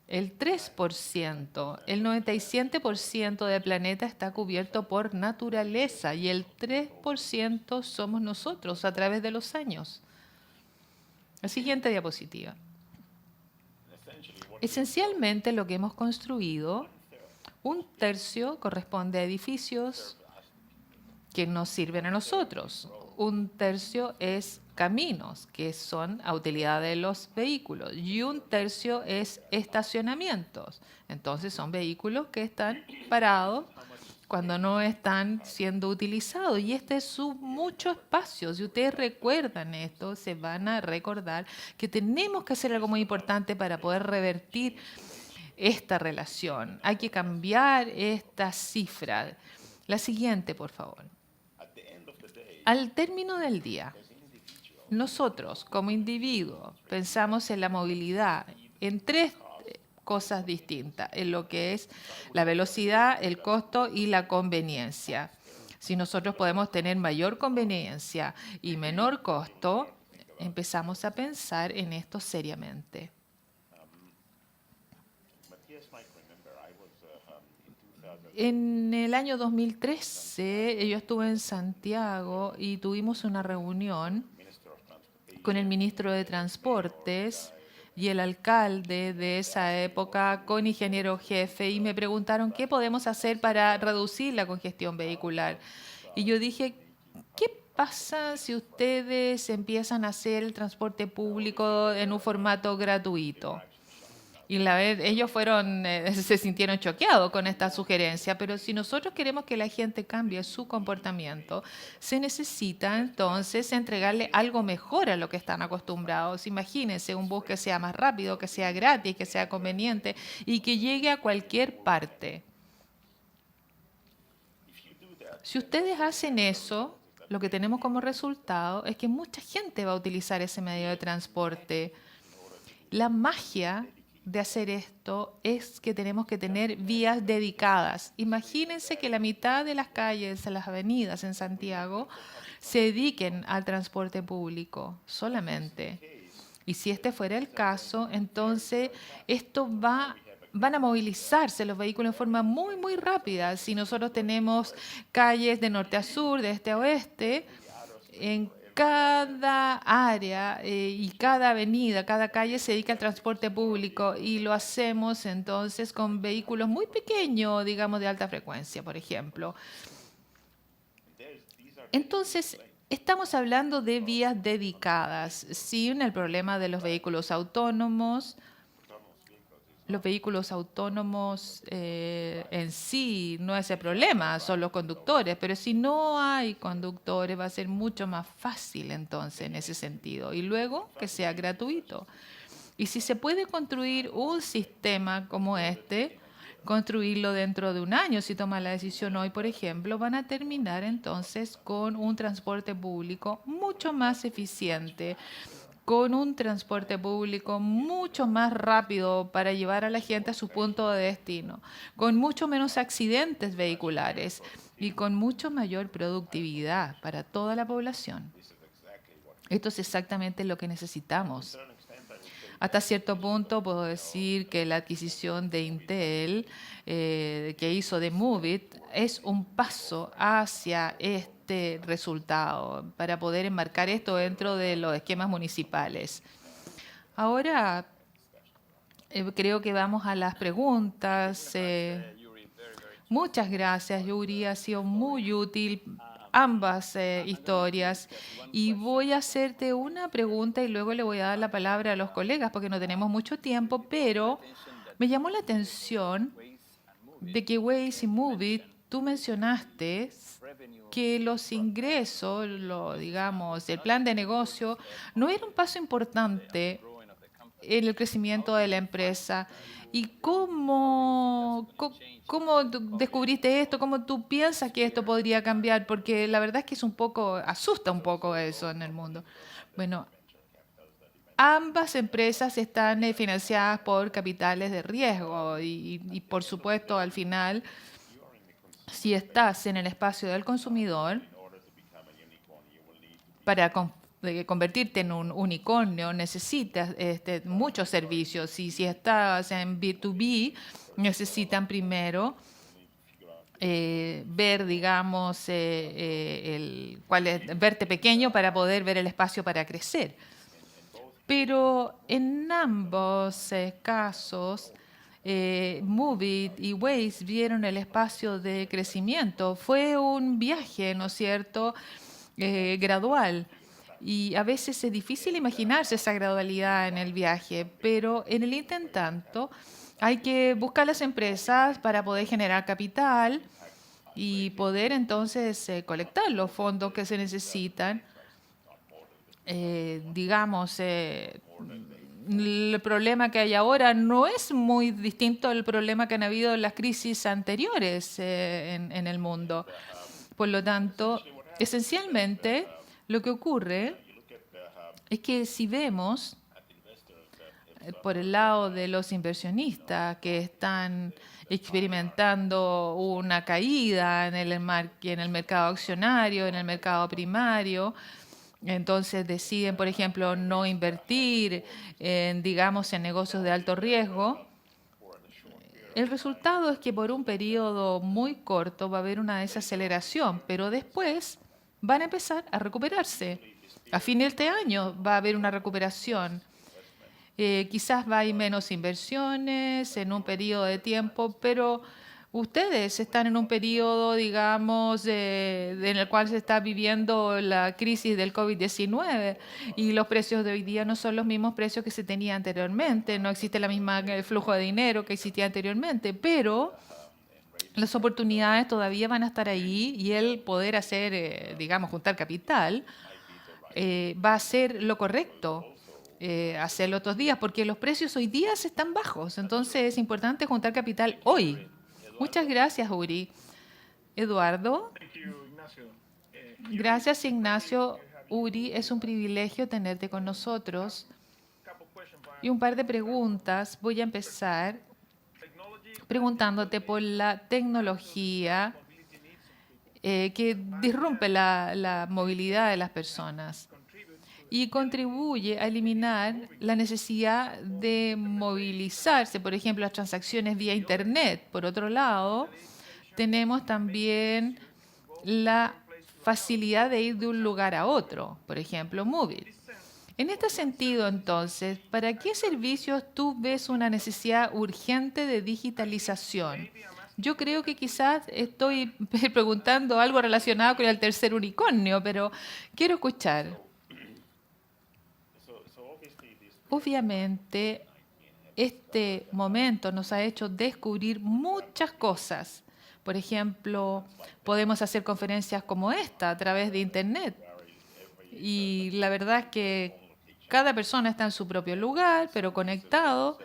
[SPEAKER 2] El 3%, el 97% del planeta está cubierto por naturaleza y el 3% somos nosotros a través de los años. La siguiente diapositiva. Esencialmente lo que hemos construido, 1/3 corresponde a edificios que nos sirven a nosotros. 1/3 es caminos, que son a utilidad de los vehículos. Y 1/3 es estacionamientos. Entonces son vehículos que están parados cuando no están siendo utilizados. Y este es mucho espacio. Si ustedes recuerdan esto, se van a recordar que tenemos que hacer algo muy importante para poder revertir esta relación. Hay que cambiar esta cifra. La siguiente, por favor. Al término del día, nosotros como individuos pensamos en la movilidad en tres cosas distintas, en lo que es la velocidad, el costo y la conveniencia. Si nosotros podemos tener mayor conveniencia y menor costo, empezamos a pensar en esto seriamente. En el año 2013 yo estuve en Santiago y tuvimos una reunión con el ministro de Transportes y el alcalde de esa época con ingeniero jefe y me preguntaron qué podemos hacer para reducir la congestión vehicular. Y yo dije, ¿qué pasa si ustedes empiezan a hacer el transporte público en un formato gratuito? Y ellos se sintieron choqueados con esta sugerencia, pero si nosotros queremos que la gente cambie su comportamiento, se necesita entonces entregarle algo mejor a lo que están acostumbrados. Imagínense un bus que sea más rápido, que sea gratis, que sea conveniente y que llegue a cualquier parte. Si ustedes hacen eso, lo que tenemos como resultado es que mucha gente va a utilizar ese medio de transporte. La magia de hacer esto es que tenemos que tener vías dedicadas. Imagínense que la mitad de las calles, de las avenidas en Santiago, se dediquen al transporte público solamente. Y si este fuera el caso, entonces van a movilizarse los vehículos en forma muy, muy rápida. Si nosotros tenemos calles de norte a sur, de este a oeste, en cada área y cada avenida, cada calle se dedica al transporte público y lo hacemos entonces con vehículos muy pequeños, digamos de alta frecuencia, por ejemplo. Entonces, estamos hablando de vías dedicadas. Sin el problema de los vehículos autónomos. Los vehículos autónomos en sí no es el problema, son los conductores, pero si no hay conductores va a ser mucho más fácil entonces en ese sentido. Y luego que sea gratuito. Y si se puede construir un sistema como este, construirlo dentro de un año, si toman la decisión hoy, por ejemplo, van a terminar entonces con un transporte público mucho más eficiente, con un transporte público mucho más rápido para llevar a la gente a su punto de destino, con mucho menos accidentes vehiculares y con mucho mayor productividad para toda la población. Esto es exactamente lo que necesitamos. Hasta cierto punto puedo decir que la adquisición de Intel que hizo de Moovit es un paso hacia este resultado para poder enmarcar esto dentro de los esquemas municipales. Ahora creo que vamos a las preguntas. Muchas gracias, Yuri. Ha sido muy útil ambas historias. Y voy a hacerte una pregunta y luego le voy a dar la palabra a los colegas porque no tenemos mucho tiempo, pero me llamó la atención de que Waze y Moovit, tú mencionaste que los ingresos, digamos, el plan de negocio, no era un paso importante en el crecimiento de la empresa. ¿Y cómo descubriste esto? ¿Cómo tú piensas que esto podría cambiar? Porque la verdad es que asusta un poco eso en el mundo. Bueno, ambas empresas están financiadas por capitales de riesgo y por supuesto, al final, si estás en el espacio del consumidor, para convertirte en un unicornio necesitas muchos servicios. Y si estás en B2B, necesitan primero ver, digamos, verte pequeño para poder ver el espacio para crecer. Pero en ambos casos, Moovit y Waze vieron el espacio de crecimiento. Fue un viaje, ¿no es cierto?, gradual. Y a veces es difícil imaginarse esa gradualidad en el viaje, pero en el intentanto hay que buscar las empresas para poder generar capital y poder entonces colectar los fondos que se necesitan. Digamos, el problema que hay ahora no es muy distinto al problema que han habido en las crisis anteriores en el mundo. Por lo tanto, esencialmente, lo que ocurre es que si vemos por el lado de los inversionistas que están experimentando una caída en el mercado accionario, en el mercado primario, entonces deciden, por ejemplo, no invertir digamos, en negocios de alto riesgo. El resultado es que por un periodo muy corto va a haber una desaceleración, pero después van a empezar a recuperarse. A fin de este año va a haber una recuperación. Quizás va a haber menos inversiones en un periodo de tiempo, pero ustedes están en un periodo, digamos, en el cual se está viviendo la crisis del COVID-19 y los precios de hoy día no son los mismos precios que se tenían anteriormente, no existe la misma flujo de dinero que existía anteriormente, pero las oportunidades todavía van a estar ahí y el poder hacer, digamos, juntar capital va a ser lo correcto. Hacerlo otros días, porque los precios hoy día están bajos. Entonces es importante juntar capital hoy. Muchas gracias, Uri. Eduardo. Gracias, Ignacio. Uri, es un privilegio tenerte con nosotros. Y un par de preguntas. Voy a empezar preguntándote por la tecnología que disrumpe la movilidad de las personas y contribuye a eliminar la necesidad de movilizarse, por ejemplo, las transacciones vía Internet. Por otro lado, tenemos también la facilidad de ir de un lugar a otro, por ejemplo, móvil. En este sentido, entonces, ¿para qué servicios tú ves una necesidad urgente de digitalización? Yo creo que quizás estoy preguntando algo relacionado con el tercer unicornio, pero quiero escuchar. Obviamente, este momento nos ha hecho descubrir muchas cosas. Por ejemplo, podemos hacer conferencias como esta a través de Internet. Y la verdad es que cada persona está en su propio lugar, pero conectado.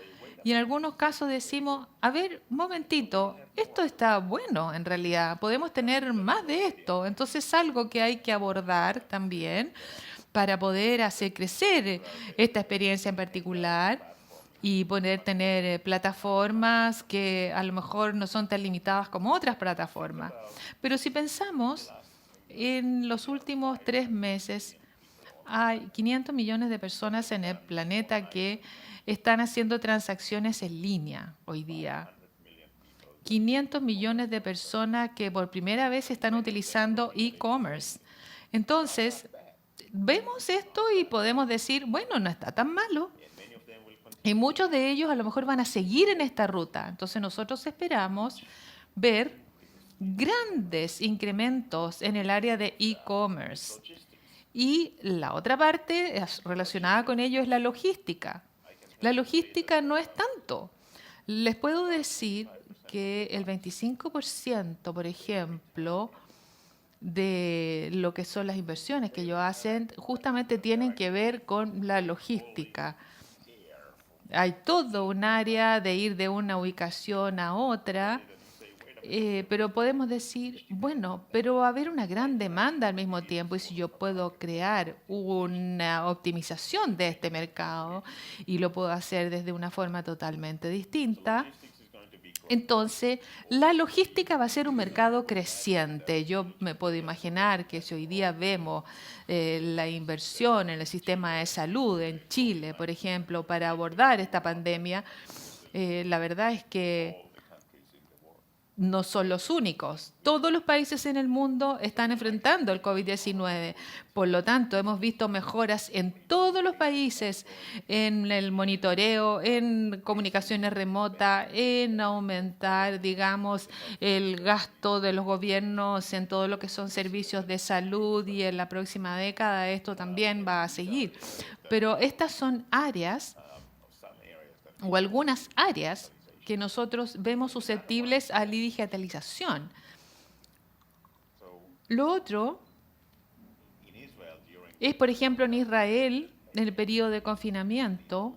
[SPEAKER 2] Y en algunos casos decimos, a ver, un momentito, esto está bueno en realidad, podemos tener más de esto. Entonces es algo que hay que abordar también para poder hacer crecer esta experiencia en particular y poder tener plataformas que a lo mejor no son tan limitadas como otras plataformas. Pero si pensamos, en los últimos 3 meses hay 500 millones de personas en el planeta que están haciendo transacciones en línea hoy día. 500 millones de personas que por primera vez están utilizando e-commerce. Entonces, vemos esto y podemos decir, bueno, no está tan malo. Y muchos de ellos a lo mejor van a seguir en esta ruta. Entonces nosotros esperamos ver grandes incrementos en el área de e-commerce. Y la otra parte relacionada con ello es la logística. La logística no es tanto. Les puedo decir que el 25%, por ejemplo, de lo que son las inversiones que ellos hacen, justamente tienen que ver con la logística. Hay todo un área de ir de una ubicación a otra, pero podemos decir, bueno, pero va a haber una gran demanda al mismo tiempo y si yo puedo crear una optimización de este mercado y lo puedo hacer desde una forma totalmente distinta, entonces la logística va a ser un mercado creciente. Yo me puedo imaginar que si hoy día vemos la inversión en el sistema de salud en Chile, por ejemplo, para abordar esta pandemia, la verdad es que no son los únicos. Todos los países en el mundo están enfrentando el COVID-19. Por lo tanto, hemos visto mejoras en todos los países en el monitoreo, en comunicaciones remotas, en aumentar, digamos, el gasto de los gobiernos en todo lo que son servicios de salud y en la próxima década esto también va a seguir. Pero estas son áreas o algunas áreas que nosotros vemos susceptibles a la digitalización. Lo otro es, por ejemplo, en Israel, en el periodo de confinamiento,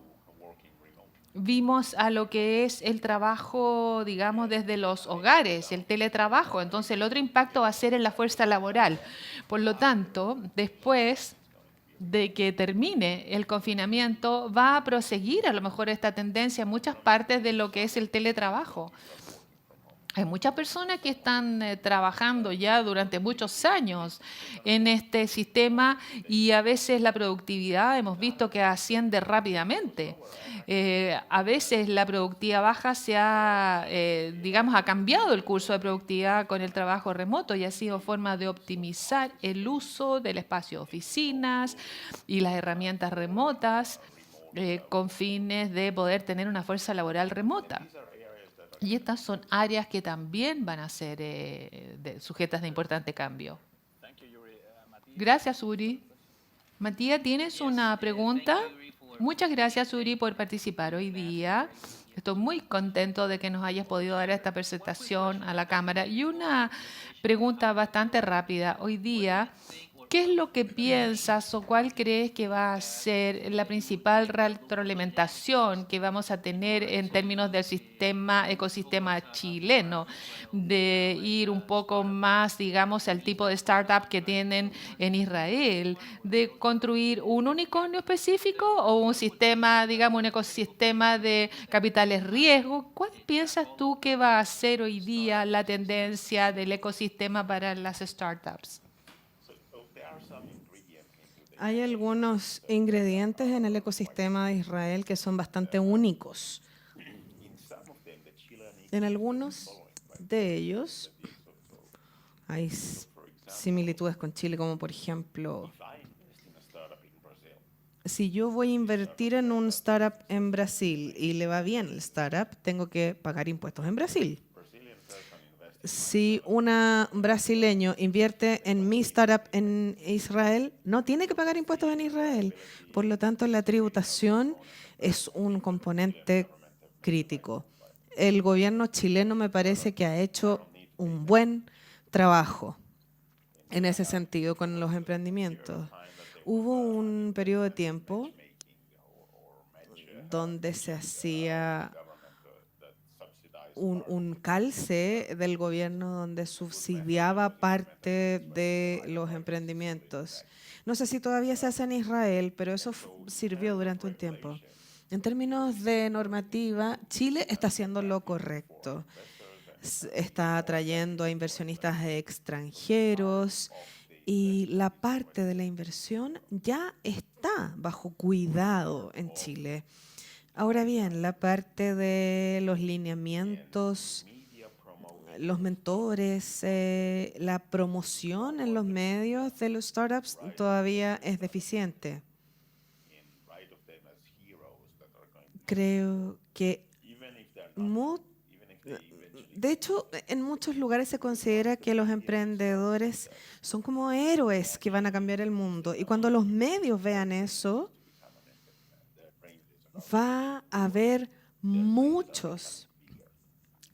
[SPEAKER 2] vimos a lo que es el trabajo, digamos, desde los hogares, el teletrabajo. Entonces, el otro impacto va a ser en la fuerza laboral. Por lo tanto, después de que termine el confinamiento, va a proseguir a lo mejor esta tendencia en muchas partes de lo que es el teletrabajo. Hay muchas personas que están trabajando ya durante muchos años en este sistema y a veces la productividad hemos visto que asciende rápidamente. A veces la productividad baja digamos, ha cambiado el curso de productividad con el trabajo remoto y ha sido forma de optimizar el uso del espacio de oficinas y las herramientas remotas con fines de poder tener una fuerza laboral remota. Y estas son áreas que también van a ser sujetas de importante cambio. Gracias, Uri. Matías, ¿tienes una pregunta? Muchas gracias, Uri, por participar hoy día. Estoy muy contento de que nos hayas podido dar esta presentación a la Cámara. Y una pregunta bastante rápida. Hoy día, ¿qué es lo que piensas o cuál crees que va a ser la principal retroalimentación que vamos a tener en términos del ecosistema chileno? De ir un poco más, digamos, al tipo de startup que tienen en Israel, de construir un unicornio específico o un sistema, digamos, un ecosistema de capitales riesgo. ¿Cuál piensas tú que va a ser hoy día la tendencia del ecosistema para las startups?
[SPEAKER 3] Hay algunos ingredientes en el ecosistema de Israel que son bastante únicos. En algunos de ellos hay similitudes con Chile, como por ejemplo, si yo voy a invertir en un startup en Brasil y le va bien el startup, tengo que pagar impuestos en Brasil. Si un brasileño invierte en mi startup en Israel, no tiene que pagar impuestos en Israel. Por lo tanto, la tributación es un componente crítico. El gobierno chileno me parece que ha hecho un buen trabajo en ese sentido con los emprendimientos. Hubo un periodo de tiempo donde se hacía un calce del gobierno donde subsidiaba parte de los emprendimientos. No sé si todavía se hace en Israel, pero eso sirvió durante un tiempo. En términos de normativa, Chile está haciendo lo correcto. Está atrayendo a inversionistas extranjeros y la parte de la inversión ya está bajo cuidado en Chile. Ahora bien, la parte de los lineamientos, los mentores, la promoción en los medios de los startups todavía es deficiente. Creo que, de hecho, en muchos lugares se considera que los emprendedores son como héroes que van a cambiar el mundo. Y cuando los medios vean eso, va a haber muchos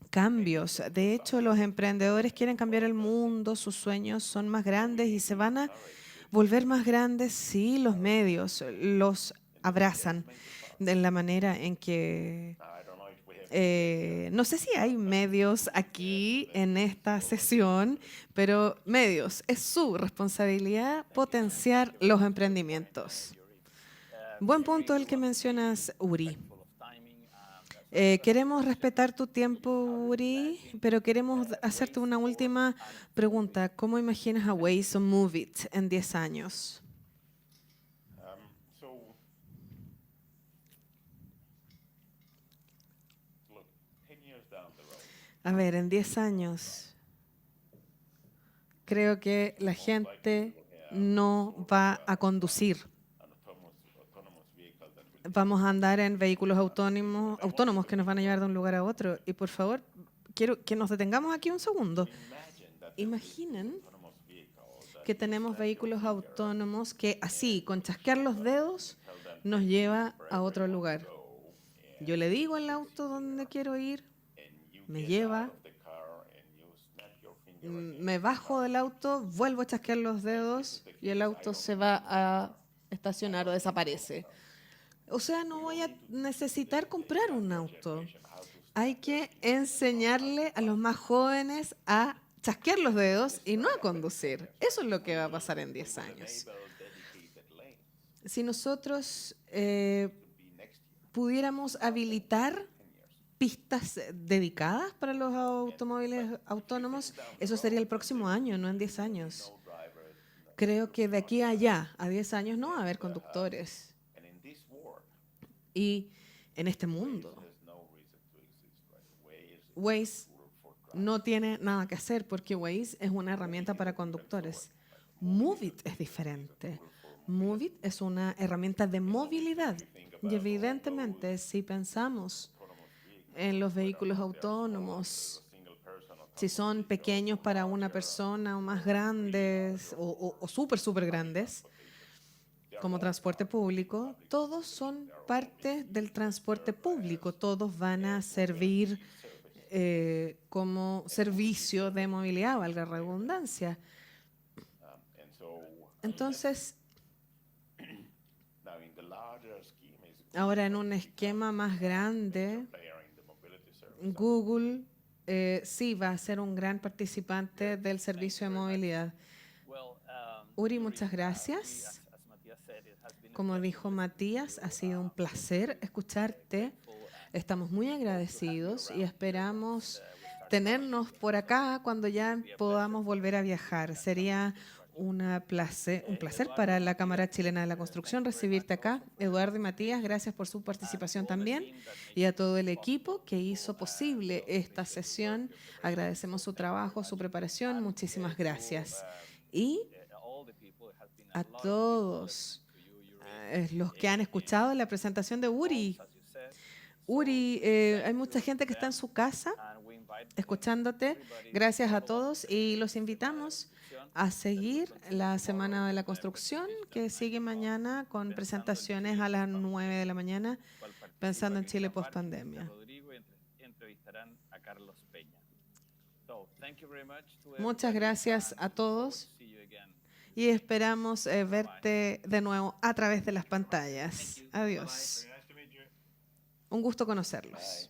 [SPEAKER 3] cambios. De hecho, los emprendedores quieren cambiar el mundo, sus sueños son más grandes y se van a volver más grandes si los medios los abrazan de la manera en que... no sé si hay medios aquí en esta sesión, pero medios, es su responsabilidad potenciar los emprendimientos. Buen punto el que mencionas, Uri. Queremos respetar tu tiempo, Uri, pero queremos hacerte una última pregunta. ¿Cómo imaginas a Waze o Move It en 10 años? A ver, en 10 años, creo que la gente no va a conducir. Vamos a andar en vehículos autónomos que nos van a llevar de un lugar a otro. Y por favor, quiero que nos detengamos aquí un segundo. Imaginen que tenemos vehículos autónomos que así, con chasquear los dedos, nos lleva a otro lugar. Yo le digo al auto dónde quiero ir, me lleva, me bajo del auto, vuelvo a chasquear los dedos y el auto se va a estacionar o desaparece. O sea, no voy a necesitar comprar un auto. Hay que enseñarle a los más jóvenes a chasquear los dedos y no a conducir. Eso es lo que va a pasar en 10 años. Si nosotros pudiéramos habilitar pistas dedicadas para los automóviles autónomos, eso sería el próximo año, no en 10 años. Creo que de aquí a allá, a 10 años, no va a haber conductores. Y en este mundo, Waze no tiene nada que hacer porque Waze es una herramienta para conductores. Moovit es diferente. Moovit es una herramienta de movilidad. Y evidentemente, si pensamos en los vehículos autónomos, si son pequeños para una persona o más grandes o súper grandes, como transporte público, todos son parte del transporte público, todos van a servir como servicio de movilidad, valga la redundancia. Entonces, ahora en un esquema más grande, Google sí va a ser un gran participante del servicio de movilidad. Uri, muchas gracias. Como dijo Matías, ha sido un placer escucharte. Estamos muy agradecidos y esperamos tenernos por acá cuando ya podamos volver a viajar. Sería un placer para la Cámara Chilena de la Construcción recibirte acá. Eduardo y Matías, gracias por su participación también y a todo el equipo que hizo posible esta sesión. Agradecemos su trabajo, su preparación. Muchísimas gracias. Y a todos los que han escuchado la presentación de Uri. Uri, hay mucha gente que está en su casa escuchándote. Gracias a todos y los invitamos a seguir la Semana de la Construcción que sigue mañana con presentaciones a las 9 de la mañana, pensando en Chile post pandemia. Muchas gracias a todos y esperamos verte de nuevo a través de las pantallas. Adiós. Un gusto conocerlos.